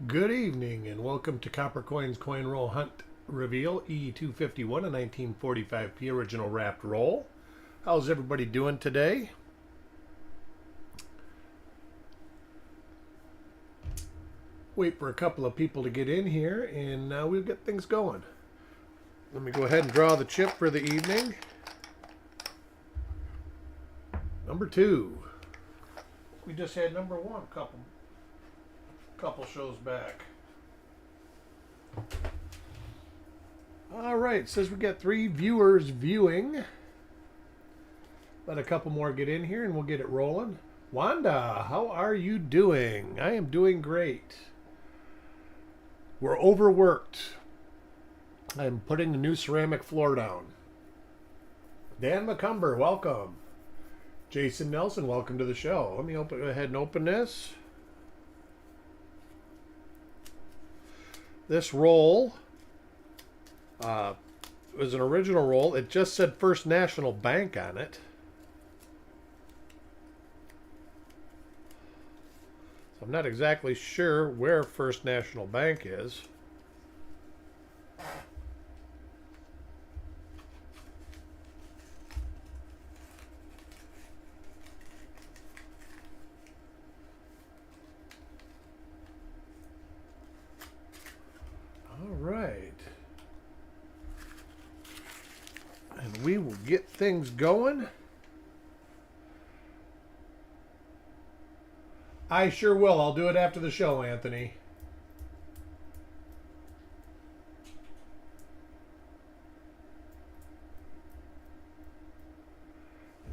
Good evening and welcome to Copper Coins Coin Roll Hunt Reveal E251, a 1945P original wrapped roll. How's everybody doing today? Wait for a couple of people to get in here and now we'll get things going. Let me go ahead and draw the chip for the evening. Number 2. We just had number 1 couple shows back. All right, says we got 3 viewers viewing. Let a couple more get in here and we'll get it rolling. Wanda, how are you doing? I am doing great. We're overworked. I'm putting the new ceramic floor down. Dan McCumber, welcome. Jason Nelson, welcome to the show. Let me go ahead and open this. This roll was an original roll. It just said First National Bank on it. So I'm not exactly sure where First National Bank is. All right. And we will get things going. I sure will. I'll do it after the show, Anthony.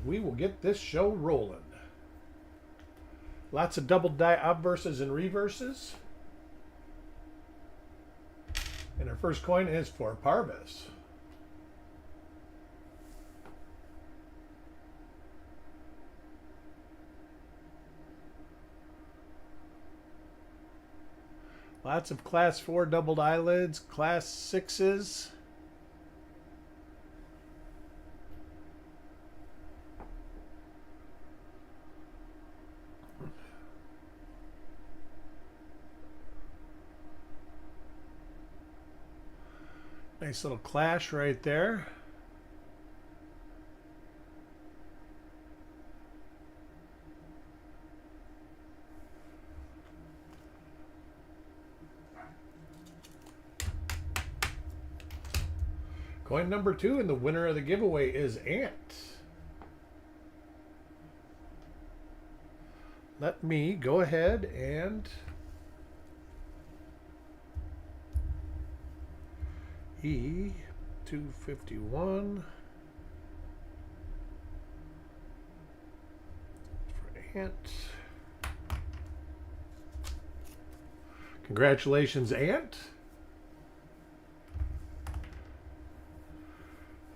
We will get this show rolling. Lots of double die obverses and reverses. And our first coin is for Parvis. Lots of class 4 doubled eyelids, class 6s. Nice little clash right there. Coin number 2 and the winner of the giveaway is Ant. Let me go ahead and E251 for Ant. Congratulations, Ant.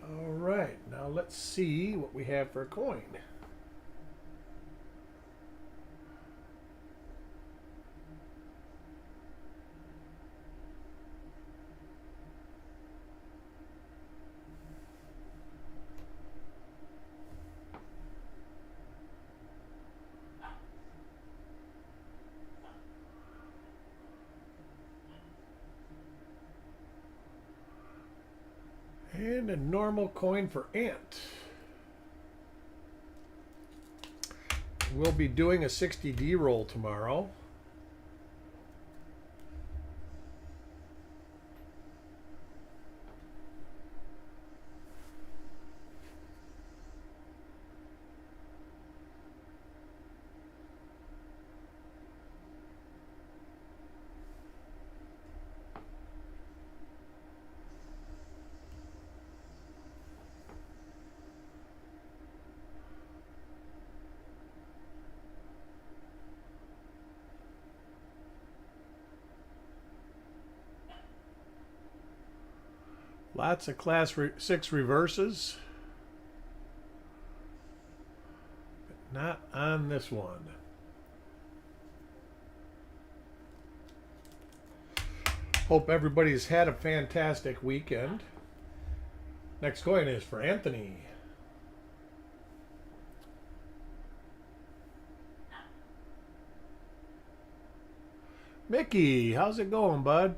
All right, now let's see what we have for a coin. And a normal coin for Ant. We'll be doing a 60D roll tomorrow. Lots of class 6 reverses. But not on this one. Hope everybody's had a fantastic weekend. Next coin is for Anthony. Mickey, how's it going, bud?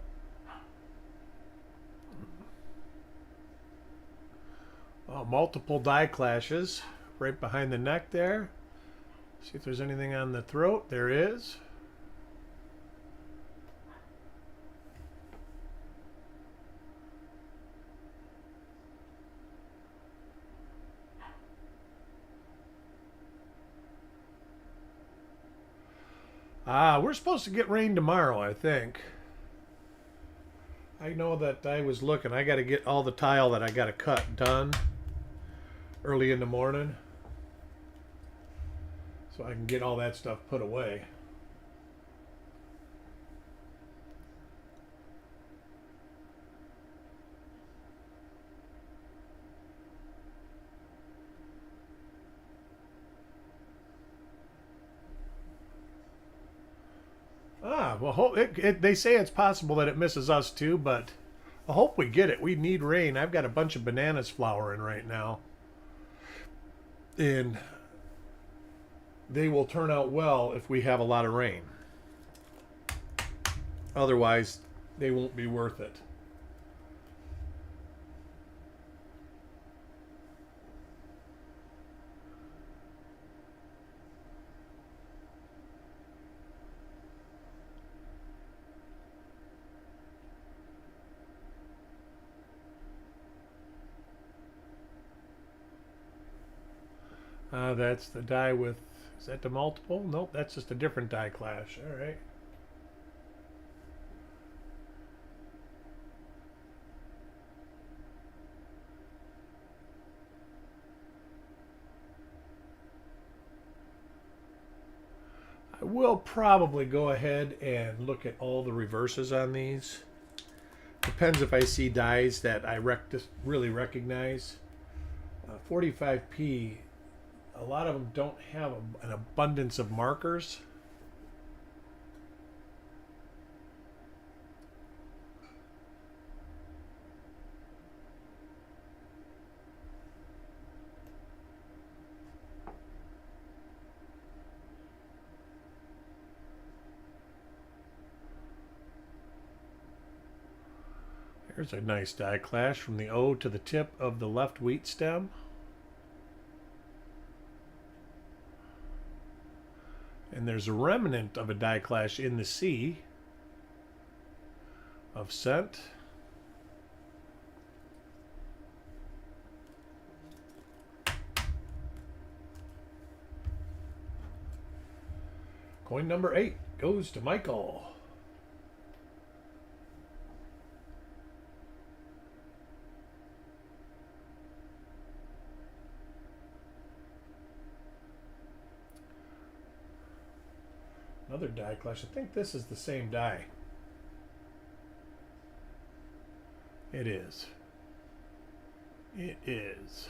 Oh, multiple die clashes right behind the neck there. See if there's anything on the throat. There is. We're supposed to get rain tomorrow, I think. I know that I was looking. I got to get all the tile that I got to cut done early in the morning so I can get all that stuff put away. Well, they say it's possible that it misses us too, but I hope we get it. We need rain. I've got a bunch of bananas flowering right now, and they will turn out well if we have a lot of rain. Otherwise, they won't be worth it. That's the die with, is that the multiple? Nope, that's just a different die clash. All right. I will probably go ahead and look at all the reverses on these. Depends if I see dies that I really recognize. 45P, a lot of them don't have an abundance of markers. Here's a nice die clash from the O to the tip of the left wheat stem. And there's a remnant of a die clash in the C of cent. Coin number 8 goes to Michael. Another die clash. I think this is the same die. It is. It is.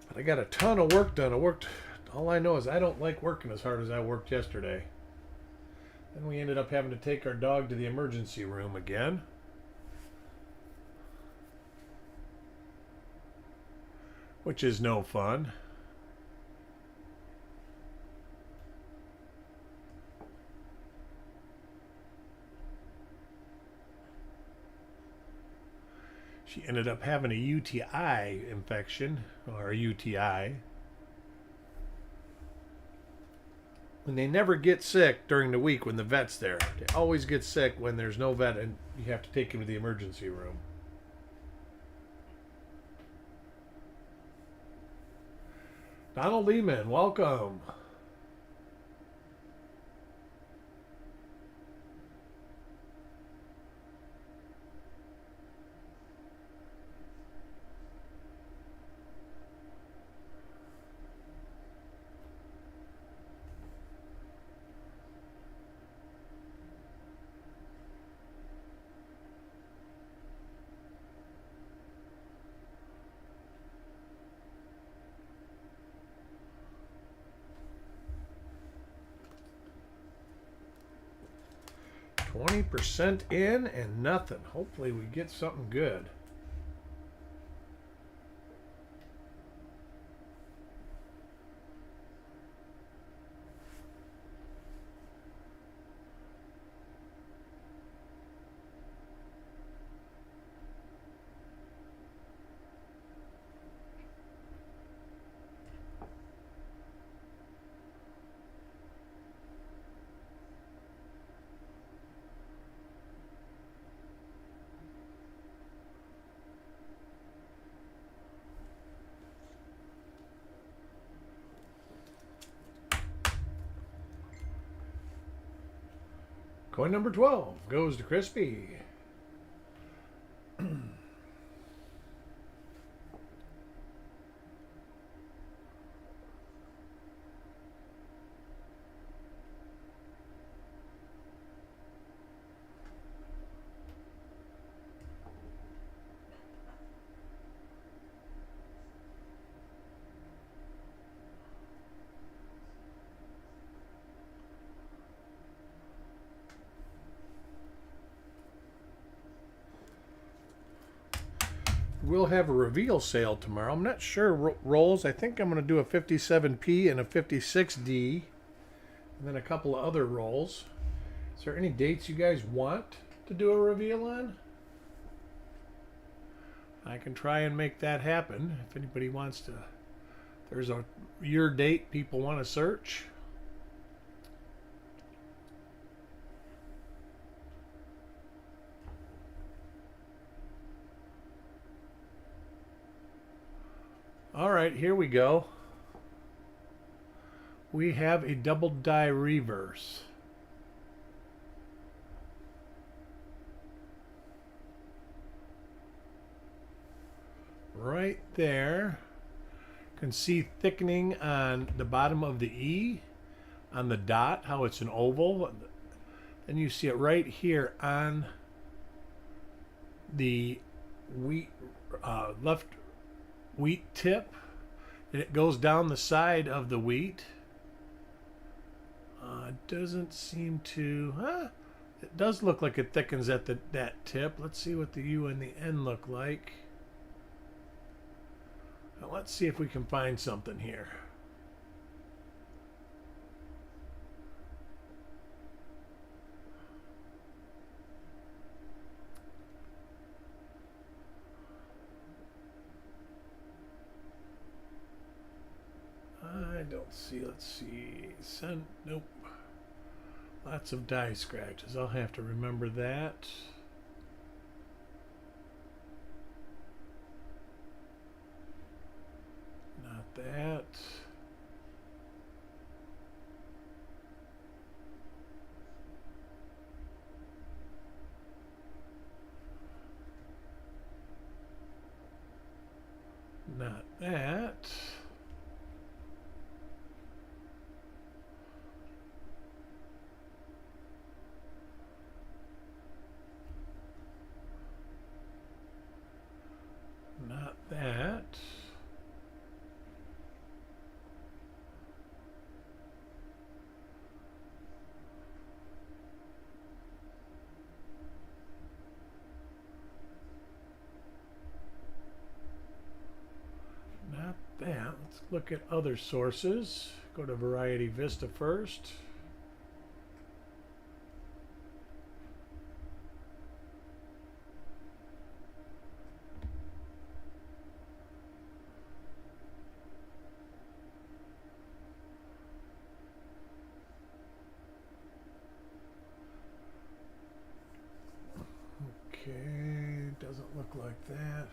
But I got a ton of work done. All I know is I don't like working as hard as I worked yesterday. Then we ended up having to take our dog to the emergency room again. Which is no fun. She ended up having a UTI infection, or a UTI. And they never get sick during the week when the vet's there. They always get sick when there's no vet and you have to take him to the emergency room. Donald Lehman, welcome. $20 in and nothing. Hopefully we get something good. Coin number 12 goes to Crispy. We'll have a reveal sale tomorrow. I'm not sure rolls. I think I'm going to do a 57P and a 56D, and then a couple of other rolls. Is there any dates you guys want to do a reveal on? I can try and make that happen if anybody wants to. There's a year date people want to search. All right, here we go. We have a double die reverse. Right there. You can see thickening on the bottom of the E, on the dot, how it's an oval. Then you see it right here on the wheat, left wheat tip, and it goes down the side of the wheat. Doesn't seem to, it does look like it thickens at that tip. Let's see what the U and the N look like. Now let's see if we can find something here. I don't see. Let's see. Nope. Lots of die scratches. I'll have to remember that. Not that. Not that. Not that. Not that. Let's look at other sources. Go to Variety Vista first. Okay, doesn't look like that.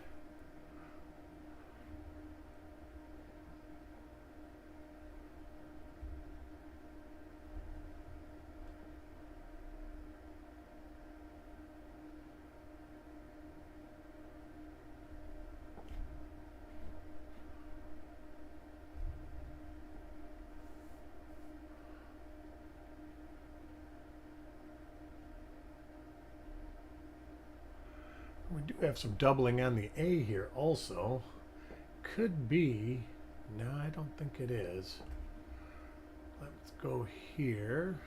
We do have some doubling on the A here also. Could be. No, I don't think it is. Let's go here.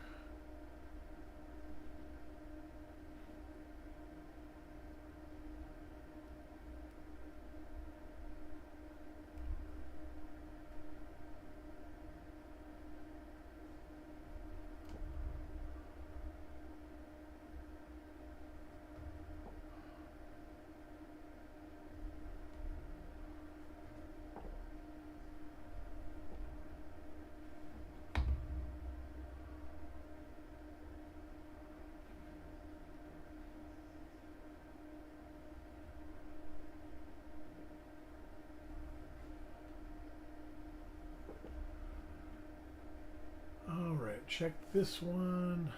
All right, check this one.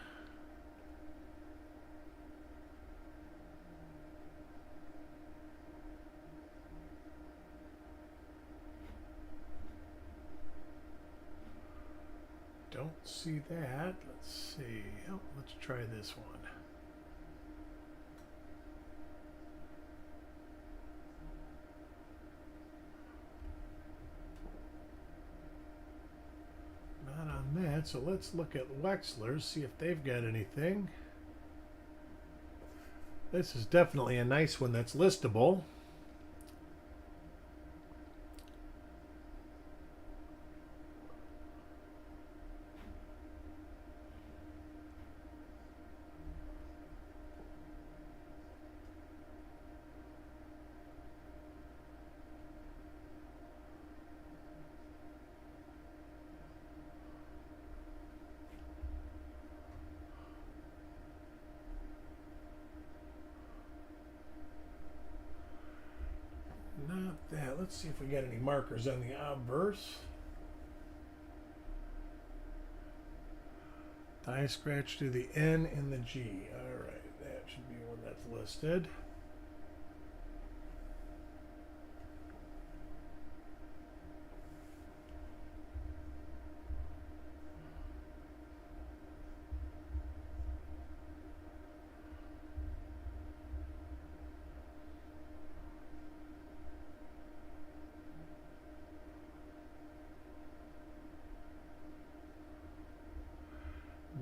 see that. Let's see. Oh, let's try this one. Not on that, so let's look at Wexler's, see if they've got anything. This is definitely a nice one that's listable. Not that. Let's see if we got any markers on the obverse. Die scratch to the N and the G. Alright, that should be one that's listed.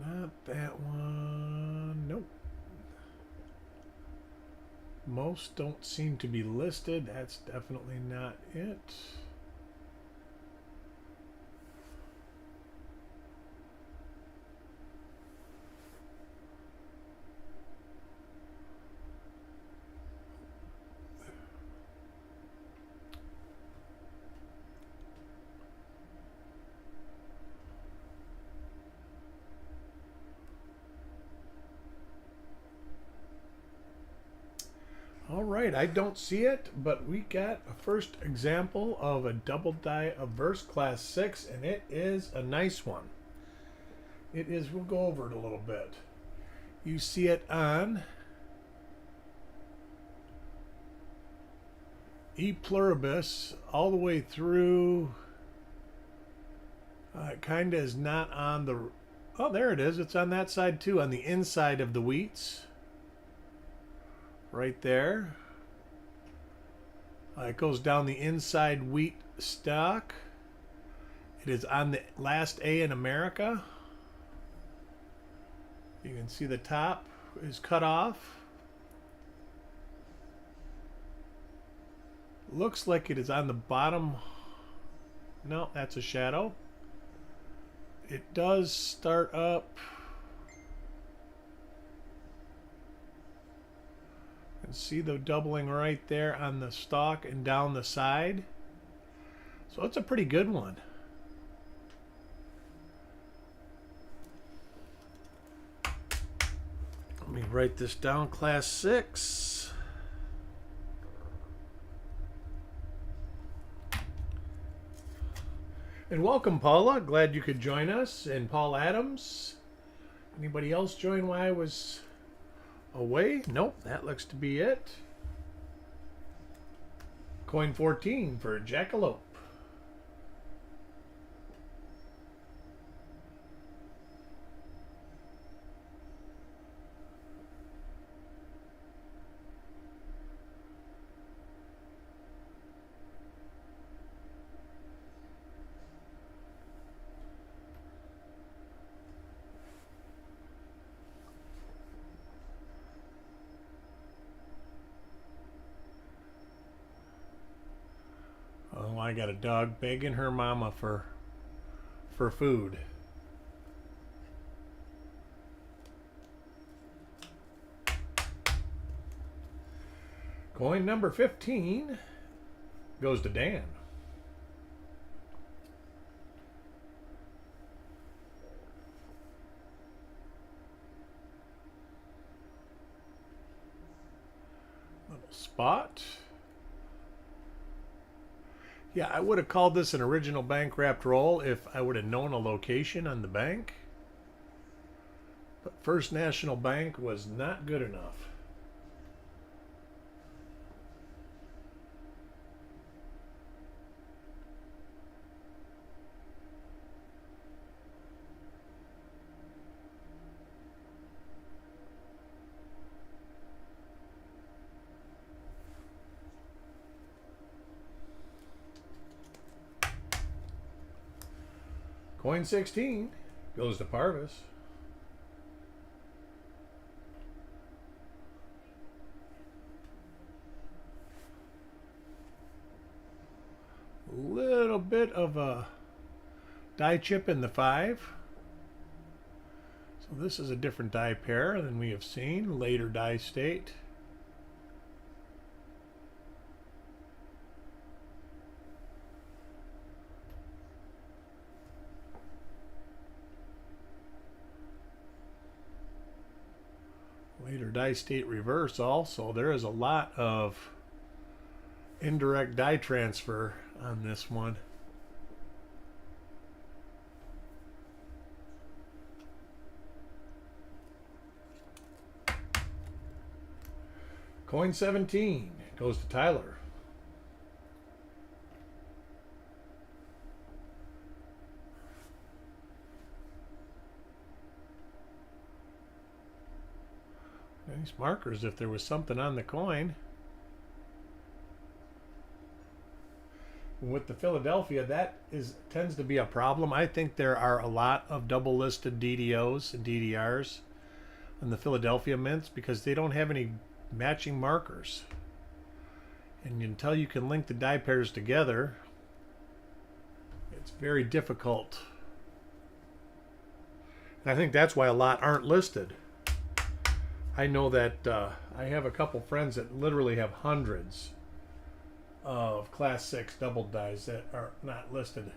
Not that one. Nope. Most don't seem to be listed. That's definitely not it. All right, I don't see it, but we got a first example of a double die Averse Class 6, and it is a nice one. It is, we'll go over it a little bit. You see it on E pluribus all the way through. It kind of is not on the, oh, there it is. It's on that side too, on the inside of the wheats. Right there. It goes down the inside wheat stalk. It is on the last A in America. You can see the top is cut off. Looks like it is on the bottom. No, that's a shadow. It does start up. And see the doubling right there on the stalk and down the side. So it's a pretty good one. Let me write this down, Class 6. And welcome, Paula. Glad you could join us. And Paul Adams. Anybody else join while I was away? Nope, that looks to be it. Coin 14 for Jackalope. Oh, I got a dog begging her mama for food. Coin number 15 goes to Dan. Little spot. Yeah, I would have called this an original bank wrapped roll if I would have known a location on the bank. But First National Bank was not good enough. Coin 16 goes to Parvis. A little bit of a die chip in the 5. So this is a different die pair than we have seen. Later die state. Later die state reverse also. There is a lot of indirect die transfer on this one. Coin 17 goes to Tyler. Nice markers if there was something on the coin. With the Philadelphia, that tends to be a problem. I think there are a lot of double listed DDOs and DDRs on the Philadelphia mints because they don't have any matching markers. And until you can link the die pairs together, it's very difficult. And I think that's why a lot aren't listed. I know that I have a couple friends that literally have hundreds of Class 6 double dies that are not listed.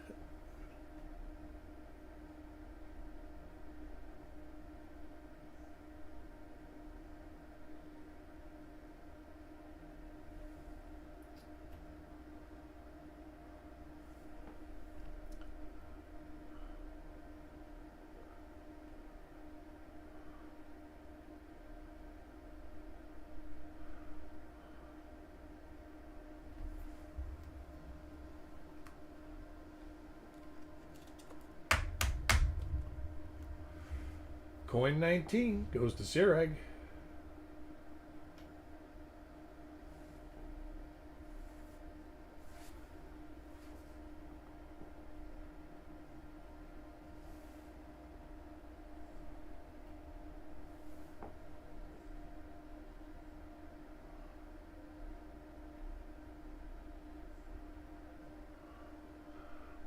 Coin 19 goes to Sireg.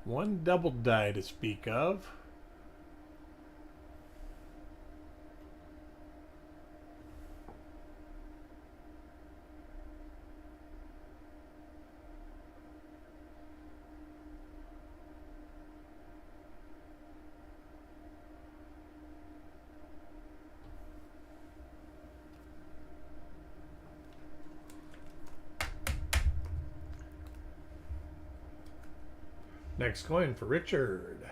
One double die to speak of. Next coin for Richard.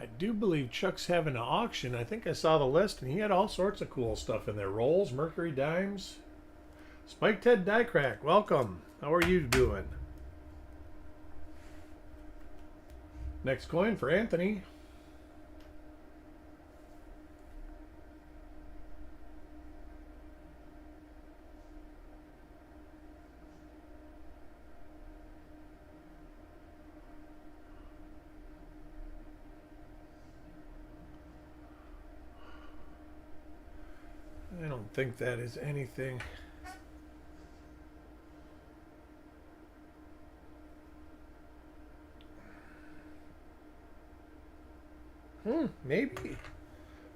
I do believe Chuck's having an auction. I think I saw the list, and he had all sorts of cool stuff in there. Rolls, Mercury dimes. Spike Ted Die Crack, welcome. How are you doing? Next coin for Anthony. I don't think that is anything. Maybe.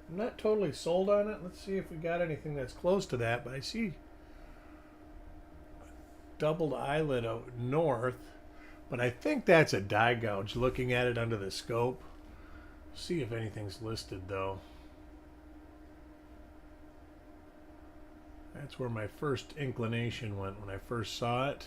I'm not totally sold on it. Let's see if we got anything that's close to that. But I see doubled eyelid out north. But I think that's a die gouge looking at it under the scope. See if anything's listed though. That's where my first inclination went when I first saw it.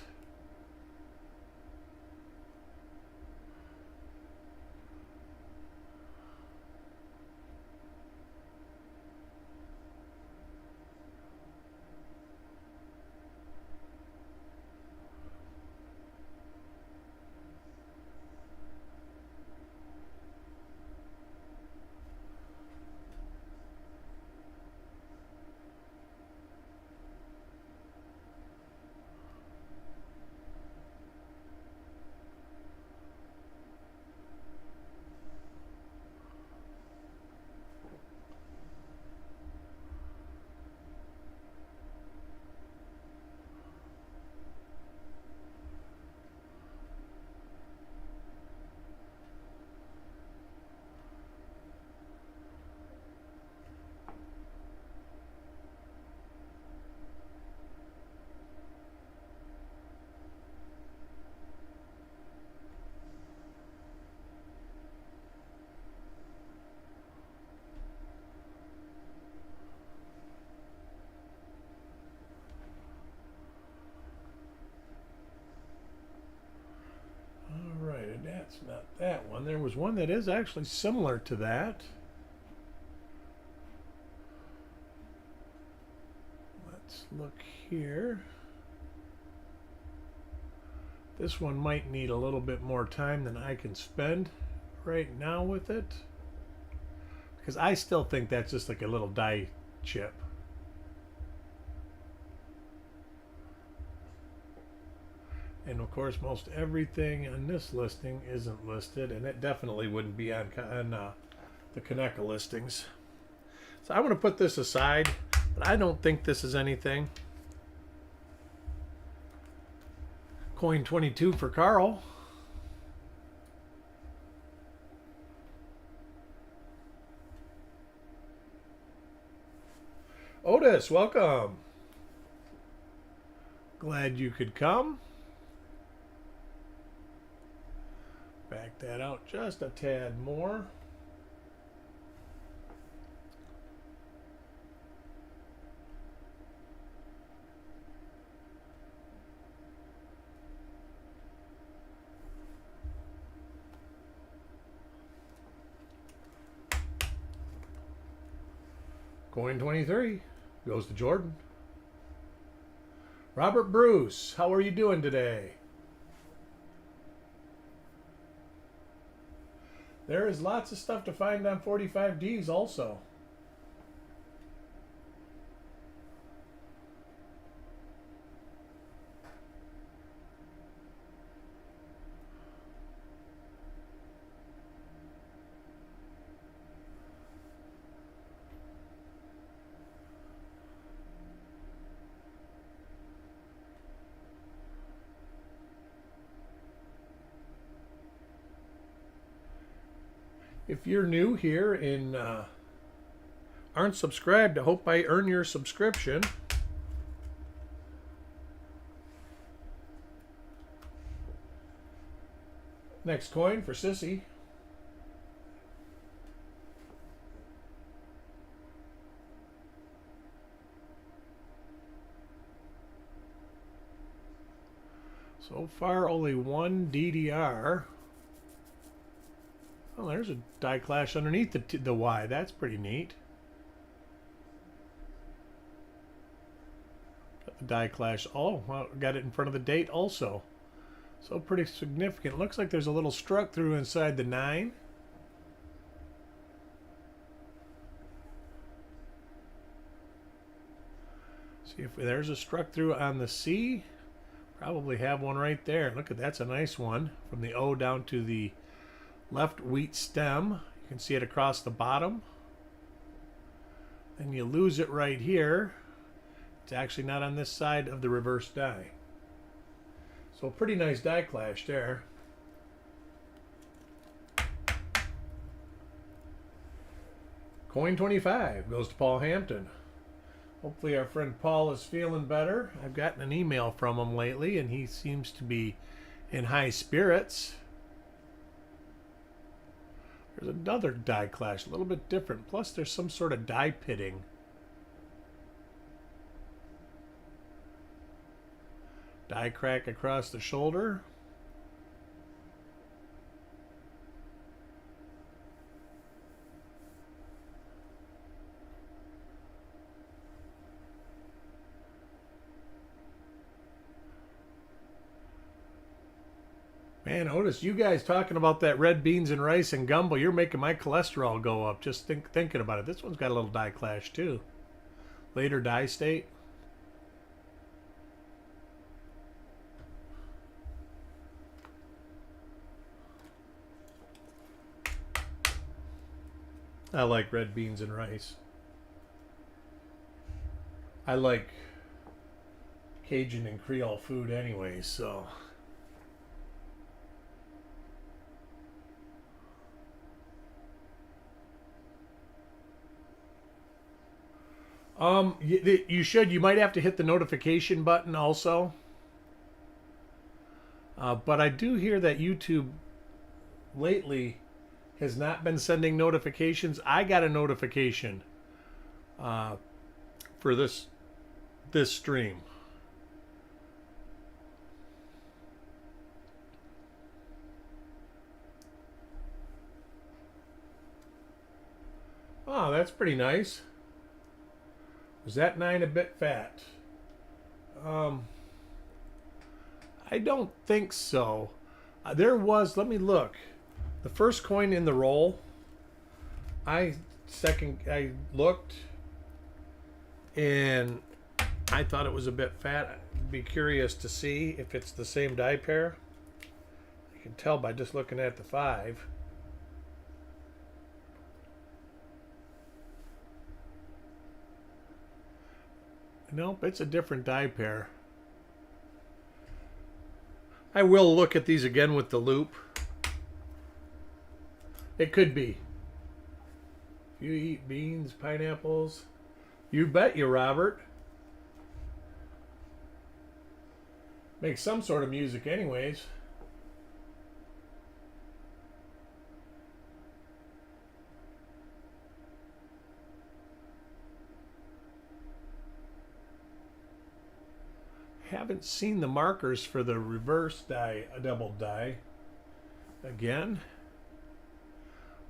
that one. There was one that is actually similar to that. Let's look here. This one might need a little bit more time than I can spend right now with it, because I still think that's just like a little die chip. And of course, most everything on this listing isn't listed, and it definitely wouldn't be on the Conecuh listings. So I'm going to put this aside, but I don't think this is anything. Coin 22 for Carl. Otis, welcome. Glad you could come. Back that out just a tad more. Coin 23 goes to Jordan. Robert Bruce, how are you doing today? There is lots of stuff to find on 45Ds also. If you're new here and aren't subscribed, I hope I earn your subscription. Next coin for Sissy. So far, only one DDR. Oh, there's a die clash underneath the Y. That's pretty neat. Got the die clash. Oh, well, got it in front of the date also. So pretty significant. Looks like there's a little struck through inside the 9. See if there's a struck through on the C. Probably have one right there. Look at that's a nice one. From the O down to the left wheat stem. You can see it across the bottom. And you lose it right here. It's actually not on this side of the reverse die. So pretty nice die clash there. Coin 25 goes to Paul Hampton. Hopefully our friend Paul is feeling better. I've gotten an email from him lately and he seems to be in high spirits. There's another die clash, a little bit different. Plus there's some sort of die pitting. Die crack across the shoulder. Man, Otis, you guys talking about that red beans and rice and gumbo, you're making my cholesterol go up just thinking about it. This one's got a little die clash too. Later die state. I like red beans and rice. I like Cajun and Creole food anyway, so... You should. You might have to hit the notification button also. But I do hear that YouTube lately has not been sending notifications. I got a notification for this stream. that's pretty nice. Was that 9 a bit fat? I don't think so. There was, let me look. The first coin in the roll, I looked and I thought it was a bit fat. I'd be curious to see if it's the same die pair. You can tell by just looking at the 5. Nope, it's a different die pair. I will look at these again with the loop. It could be. If you eat beans, pineapples, you bet you, Robert. Make some sort of music anyways. Haven't seen the markers for the reverse die, a double die. Again.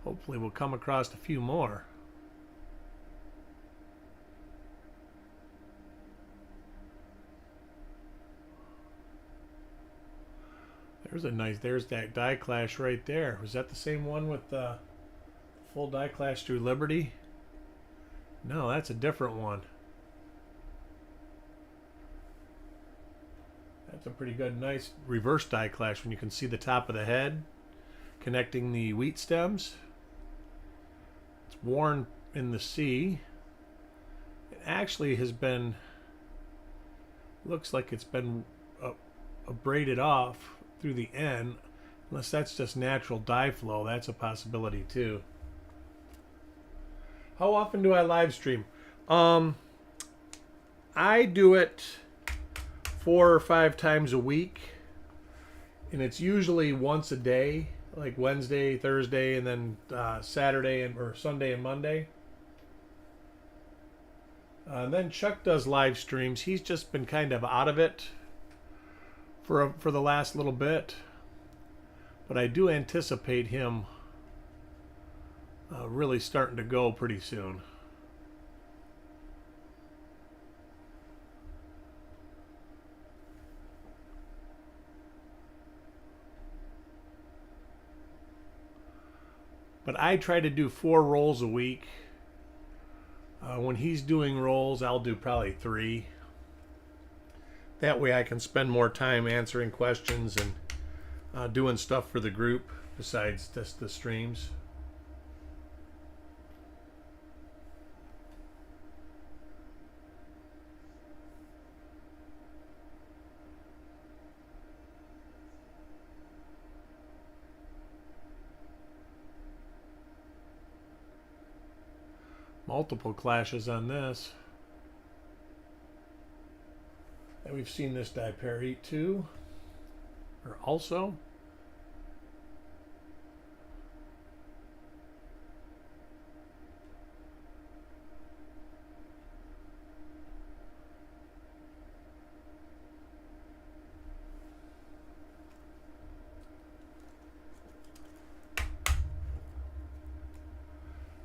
Hopefully we'll come across a few more. There's that die clash right there. Was that the same one with the full die clash through Liberty? No, that's a different one. That's a pretty good, nice reverse die clash when you can see the top of the head connecting the wheat stems. It's worn in the C. It actually has been, looks like it's been braided off through the end. Unless that's just natural die flow, that's a possibility too. How often do I live stream? I do it 4 or 5 times a week, and it's usually once a day, like Wednesday, Thursday, and then Saturday or Sunday and Monday. And then Chuck does live streams. He's just been kind of out of it for the last little bit, but I do anticipate him really starting to go pretty soon. But I try to do 4 rolls a week. When he's doing rolls, I'll do probably 3. That way I can spend more time answering questions and doing stuff for the group besides just the streams. Multiple clashes on this. And we've seen this die pair eat too, or also.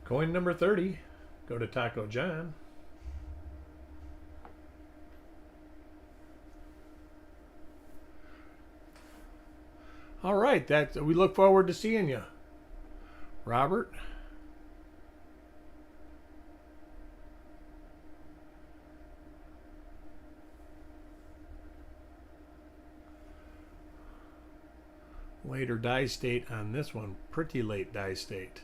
Coin number 30. Go to Taco John. All right, we look forward to seeing you, Robert. Later die state on this one, pretty late die state.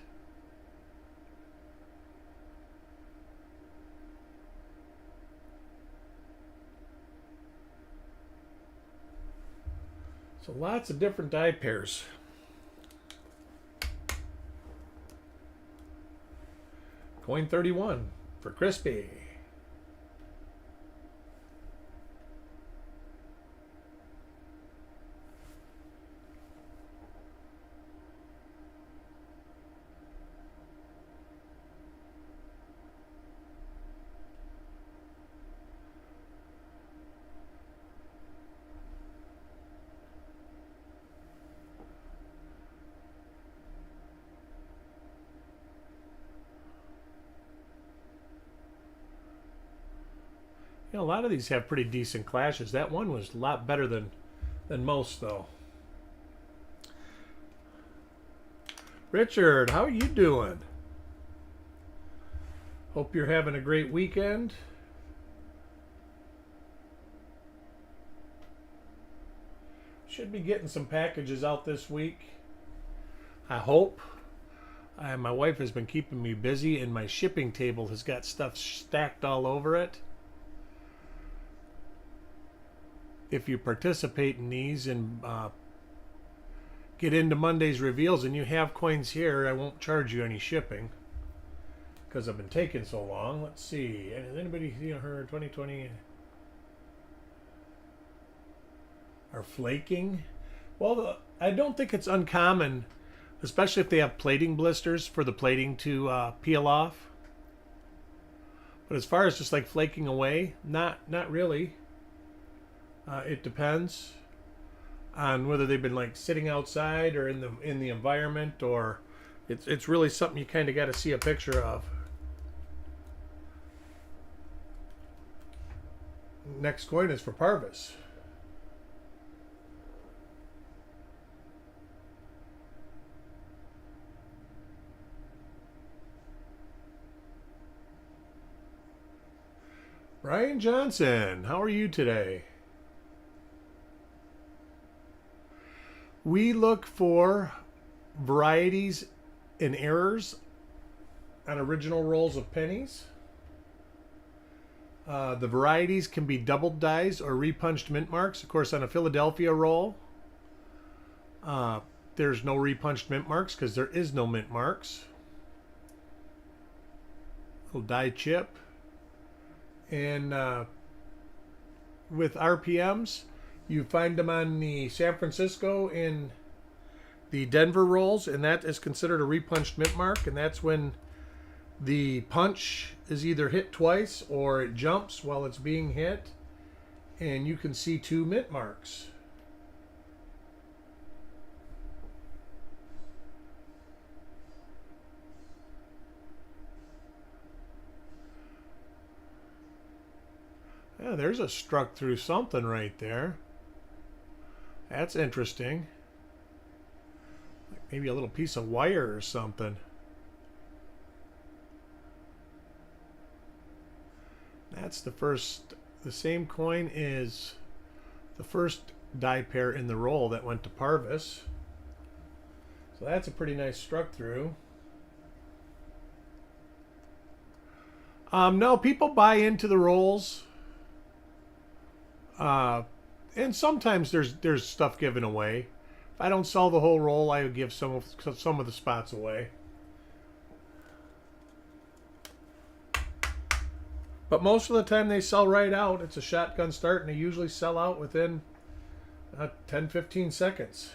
So lots of different die pairs. Coin 31 for Crispy. You know, a lot of these have pretty decent clashes. That one was a lot better than most, though. Richard, how are you doing? Hope you're having a great weekend. Should be getting some packages out this week, I hope. My wife has been keeping me busy, and my shipping table has got stuff stacked all over it. If you participate in these and get into Monday's reveals and you have coins here, I won't charge you any shipping because I've been taking so long. Let's see. Has anybody seen her 2020 are flaking? Well, I don't think it's uncommon, especially if they have plating blisters, for the plating to peel off. But as far as just like flaking away, not really. It depends on whether they've been like sitting outside or in the environment, or it's really something you kind of got to see a picture of. Next coin is for Parvis. Brian Johnson, how are you today? We look for varieties and errors on original rolls of pennies. The varieties can be doubled dies or repunched mint marks. Of course, on a Philadelphia roll, there's no repunched mint marks because there is no mint marks. Little die chip. And with RPMs, you find them on the San Francisco and the Denver rolls, and that is considered a repunched mint mark, and that's when the punch is either hit twice or it jumps while it's being hit, and you can see 2 mint marks. Yeah, there's a struck through something right there. That's interesting. Like maybe a little piece of wire or something. That's the first. The same coin is the first die pair in the roll that went to Parvis. So that's a pretty nice struck through. No, people buy into the rolls. And sometimes there's stuff given away. If I don't sell the whole roll, I would give some of the spots away. But most of the time they sell right out. It's a shotgun start, and they usually sell out within 10-15 seconds.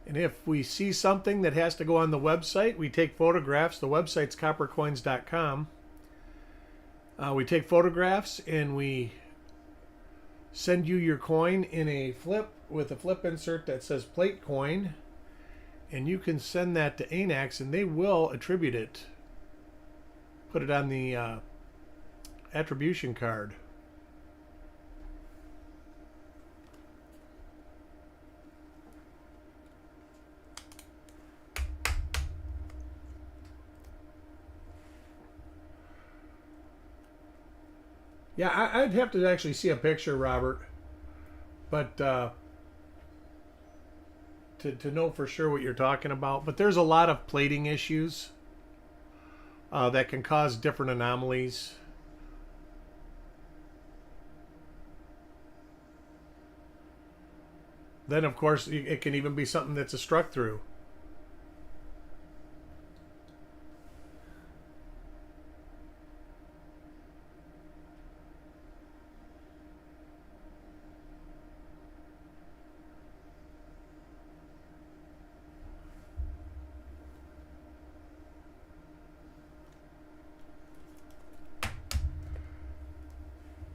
And if we see something that has to go on the website, we take photographs. The website's coppercoins.com. We take photographs and we send you your coin in a flip with a flip insert that says plate coin, and you can send that to ANAX and they will attribute it, put it on the attribution card. Yeah, I'd have to actually see a picture, Robert. But to know for sure what you're talking about. But there's a lot of plating issues that can cause different anomalies. Then, of course, it can even be something that's a struck through.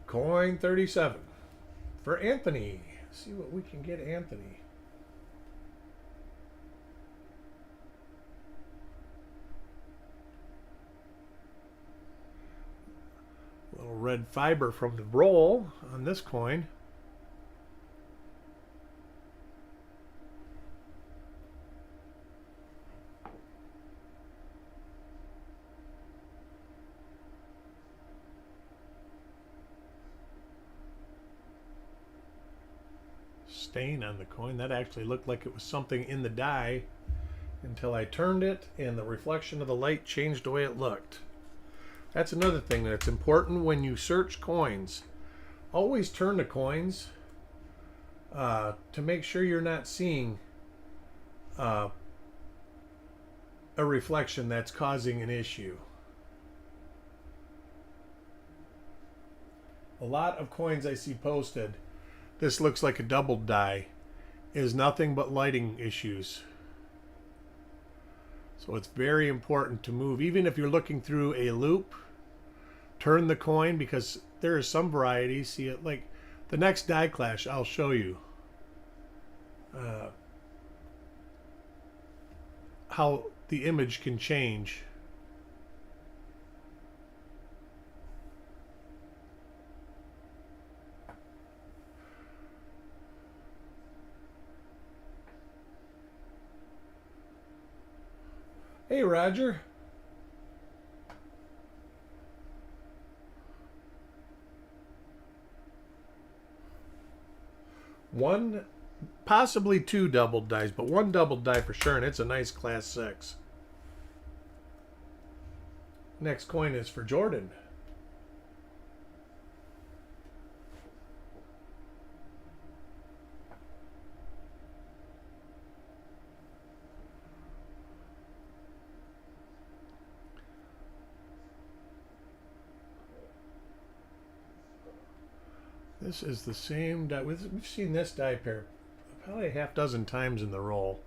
Coin 37 for Anthony. Let's see what we can get Anthony. little red fiber from the roll on this coin. Stain on the coin. That actually looked like it was something in the die until I turned it and the reflection of the light changed the way it looked. That's another thing that's important when you search coins. Always turn the coins to make sure you're not seeing a reflection that's causing an issue. A lot of coins I see posted, this looks like a doubled die, is nothing but lighting issues. So it's very important to move. Even if you're looking through a loop, turn the coin, because there are some varieties. See it like the next die clash I'll show you how the image can change. Hey, Roger. One, possibly two double dies, but one double die for sure, and it's a nice class 6. Next coin is for Jordan. This is the same die. We've seen this die pair probably a half dozen times in the roll.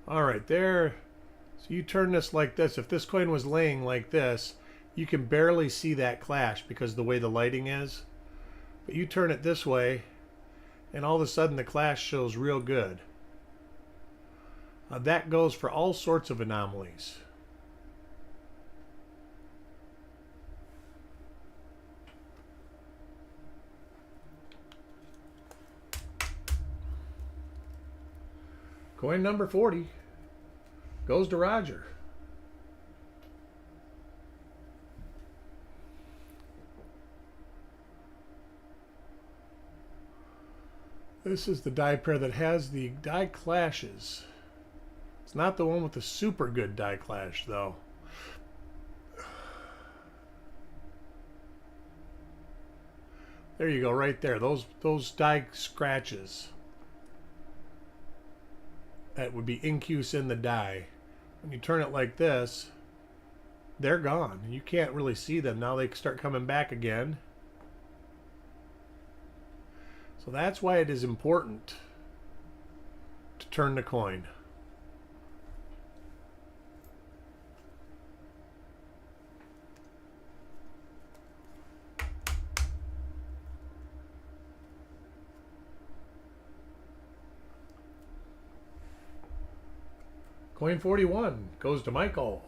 All right, there. So you turn this like this. If this coin was laying like this, you can barely see that clash because of the way the lighting is. But you turn it this way, and all of a sudden the clash shows real good. That goes for all sorts of anomalies. Coin number 40 goes to Roger. This is the die pair that has the die clashes. It's not the one with the super good die clash, though. There you go, right there. Those die scratches. That would be incuse in the die. When you turn it like this, they're gone. You can't really see them. Now they start coming back again. So that's why it is important to turn the coin. Coin 41 goes to Michael.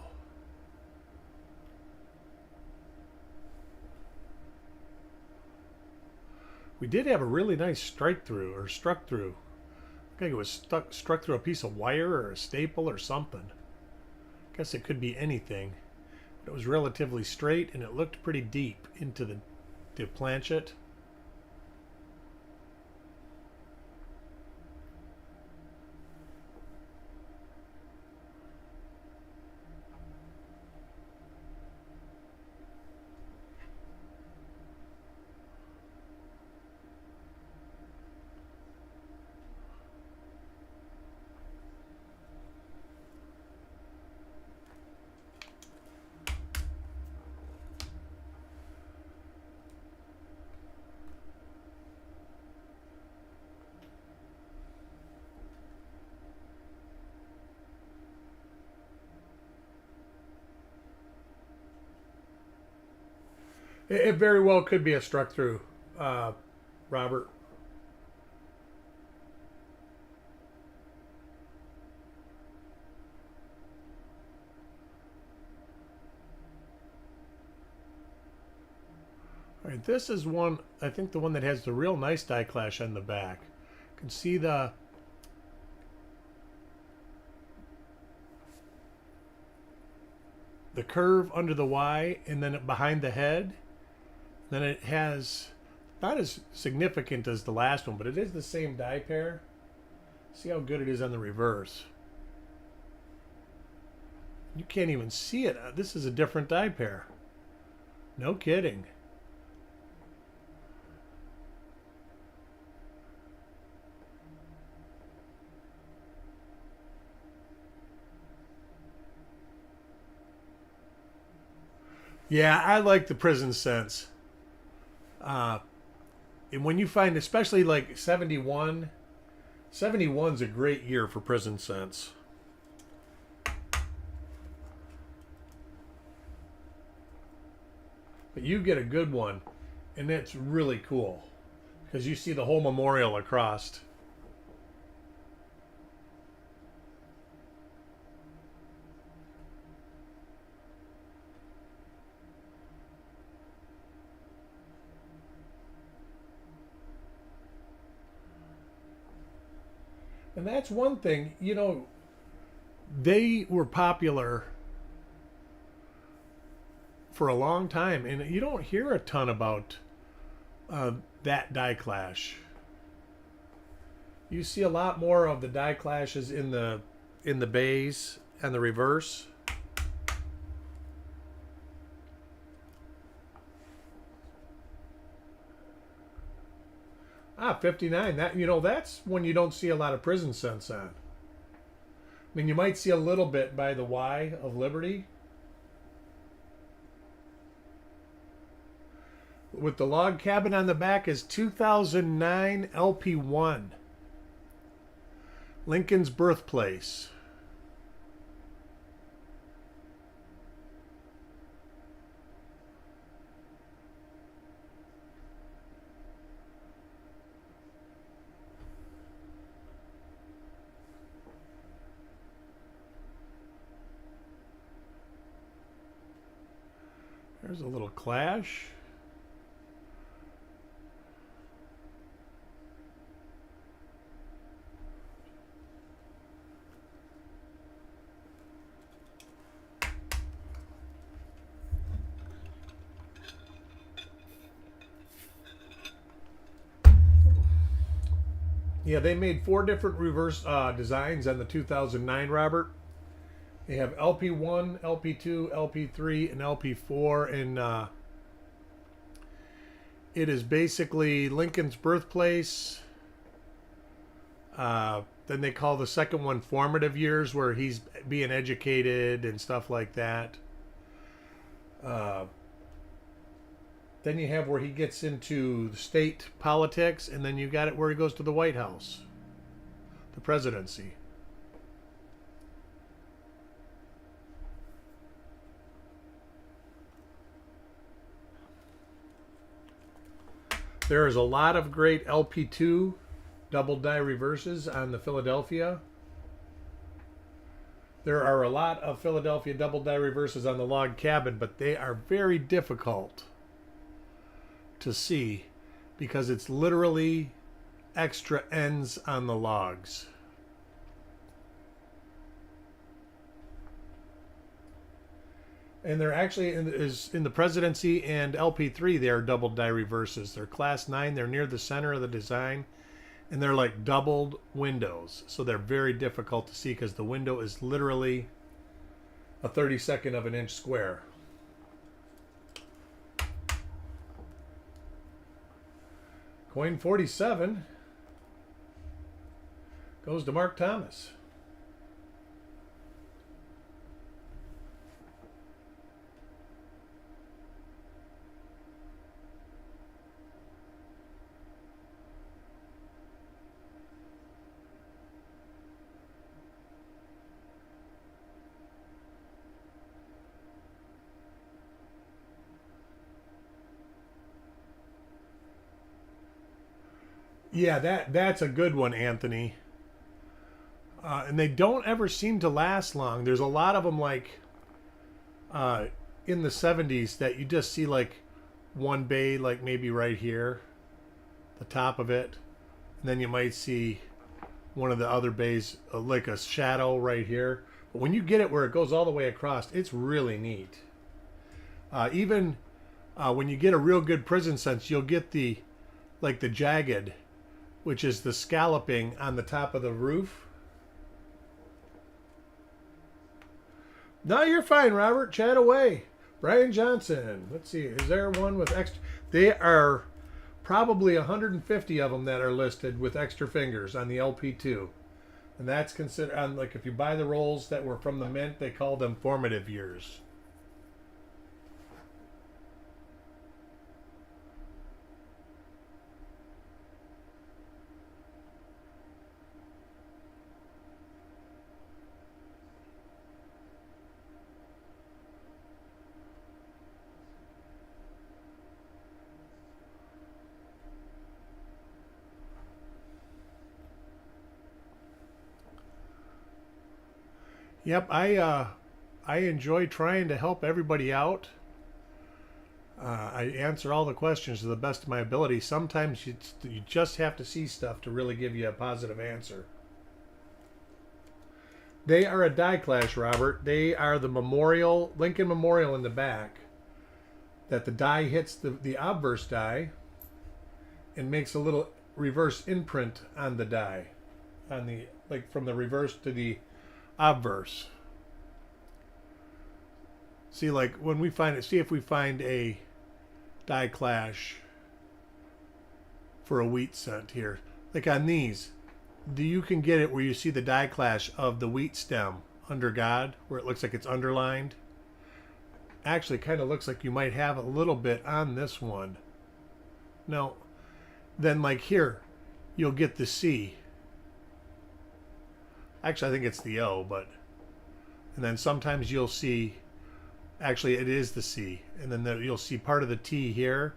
We did have a really nice strike through, or struck through. I think it was struck through a piece of wire or a staple or something. I guess it could be anything. But it was relatively straight and it looked pretty deep into the planchet. It very well could be a struck through, Robert. this is one, I think the one that has the real nice die clash on the back. You can see the curve under the Y, and then behind the head. Then it has, not as significant as the last one, but it is the same die pair. See how good it is on the reverse. You can't even see it. This is a different die pair. No kidding. Yeah, I like the Prison Sense. And when you find, especially like 71, 71's a great year for Prison Sense. But you get a good one, and it's really cool because you see the whole memorial across. And that's one thing, you know, they were popular for a long time, and you don't hear a ton about that die clash. You see a lot more of the die clashes in the bays and the reverse. Ah, 59. That, you know, that's when you don't see a lot of Prison Sense on. I mean, you might see a little bit by the Y of Liberty. With the log cabin on the back is 2009 LP1. Lincoln's Birthplace. There's a little clash. Yeah, they made 4 different reverse designs on the 2009, Robert. They have LP1, LP2, LP3, and LP4, and it is basically Lincoln's Birthplace. Then they call the second one Formative Years, where he's being educated and stuff like that. Then you have where he gets into state politics, and then you got it where he goes to the White House, the presidency. There is a lot of great LP2 double die reverses on the Philadelphia. There are a lot of Philadelphia double die reverses on the log cabin, but they are very difficult to see because it's literally extra ends on the logs. And they're actually in the presidency and LP3, they are double die reverses. They're class 9, they're near the center of the design, and they're like doubled windows. So they're very difficult to see because the window is literally a 32nd of an inch square. Coin 47 goes to Mark Thomas. Yeah, that's a good one, Anthony. And they don't ever seem to last long. There's a lot of them like in the 70s that you just see like one bay, like maybe right here, the top of it, and then you might see one of the other bays, like a shadow right here. But when you get it where it goes all the way across, it's really neat. Even when you get a real good prison sense, you'll get the jagged, which is the scalloping on the top of the roof. No, you're fine, Robert. Chat away. Brian Johnson. Let's see. Is there one with extra? They are probably 150 of them that are listed with extra fingers on the LP2. And that's considered, on, like, if you buy the rolls that were from the mint, they call them formative years. Yep, I enjoy trying to help everybody out. I answer all the questions to the best of my ability. Sometimes you just have to see stuff to really give you a positive answer. They are a die clash, Robert. They are the memorial, Lincoln Memorial in the back, that the die hits the obverse die and makes a little reverse imprint on the die, on the, like, from the reverse to the obverse. See, like when we find it, see if we find a die clash for a wheat cent here. Like on these, you can get it where you see the die clash of the wheat stem under God, where it looks like it's underlined. Actually, kind of looks like you might have a little bit on this one. No, then like here, you'll get the C. Actually, I think it's the O, but... And then sometimes you'll see... Actually, it is the C. And then you'll see part of the T here.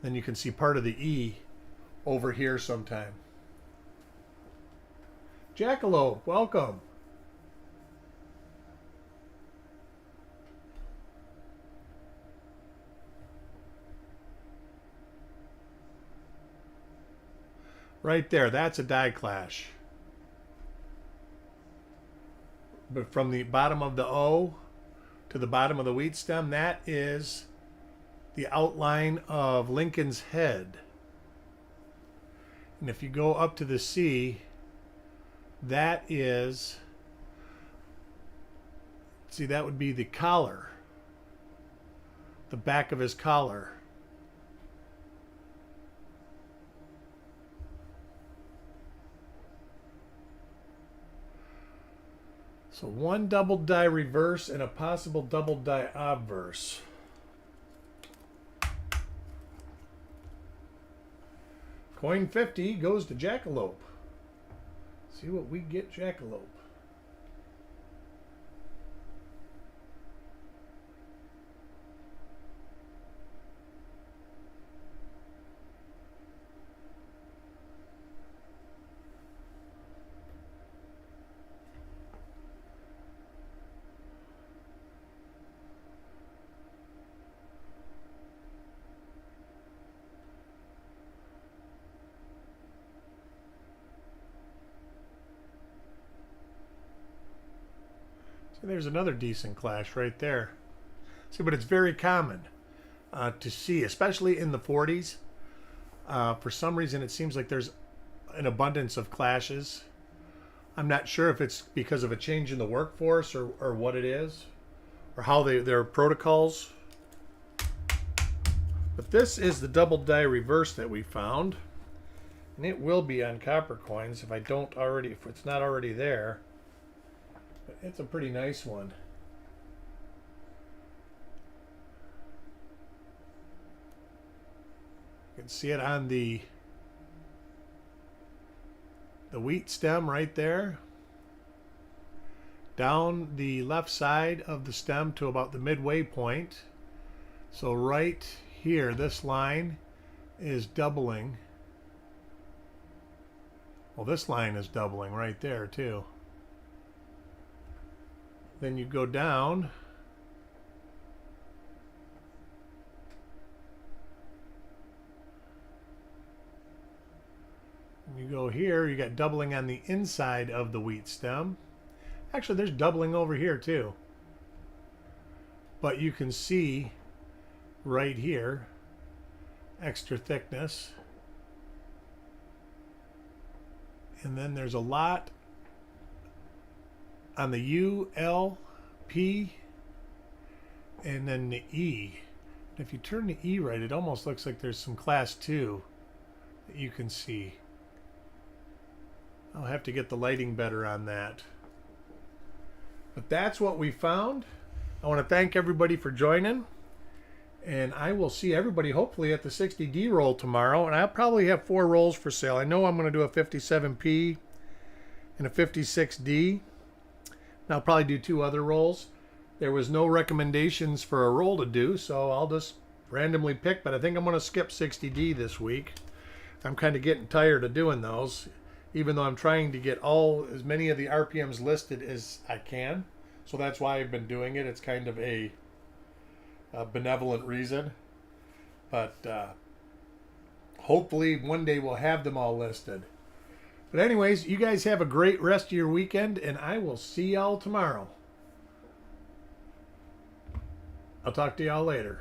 Then you can see part of the E over here sometime. Jackalope, welcome. Right there, that's a die clash. But from the bottom of the O to the bottom of the wheat stem, that is the outline of Lincoln's head. And if you go up to the C, that is, see, that would be the collar, the back of his collar. So one double die reverse and a possible double die obverse. Coin 50 goes to Jackalope. See what we get, Jackalope. There's another decent clash right there. See, but it's very common to see, especially in the 40s. For some reason, it seems like there's an abundance of clashes. I'm not sure if it's because of a change in the workforce or what it is, or how their protocols. But this is the double die reverse that we found, and it will be on copper coins if it's not already there. But it's a pretty nice one. You can see it on the wheat stem right there. Down the left side of the stem to about the midway point. So right here, this line is doubling. Well, this line is doubling right there too. Then you go down You go here, you got doubling on the inside of the wheat stem. Actually, there's doubling over here too. But you can see right here, extra thickness. And then there's a lot on the U, L, P, and then the E. If you turn the E right, it almost looks like there's some class 2 that you can see. I'll have to get the lighting better on that. But that's what we found. I want to thank everybody for joining. And I will see everybody hopefully at the 60D roll tomorrow. And I'll probably have 4 rolls for sale. I know I'm going to do a 57P and a 56D. And I'll probably do 2 other rolls. There was no recommendations for a roll to do, so I'll just randomly pick. But I think I'm going to skip 60D this week. I'm kind of getting tired of doing those, even though I'm trying to get as many of the RPMs listed as I can. So that's why I've been doing it. It's kind of a benevolent reason. But hopefully one day we'll have them all listed. But anyways, you guys have a great rest of your weekend, and I will see y'all tomorrow. I'll talk to y'all later.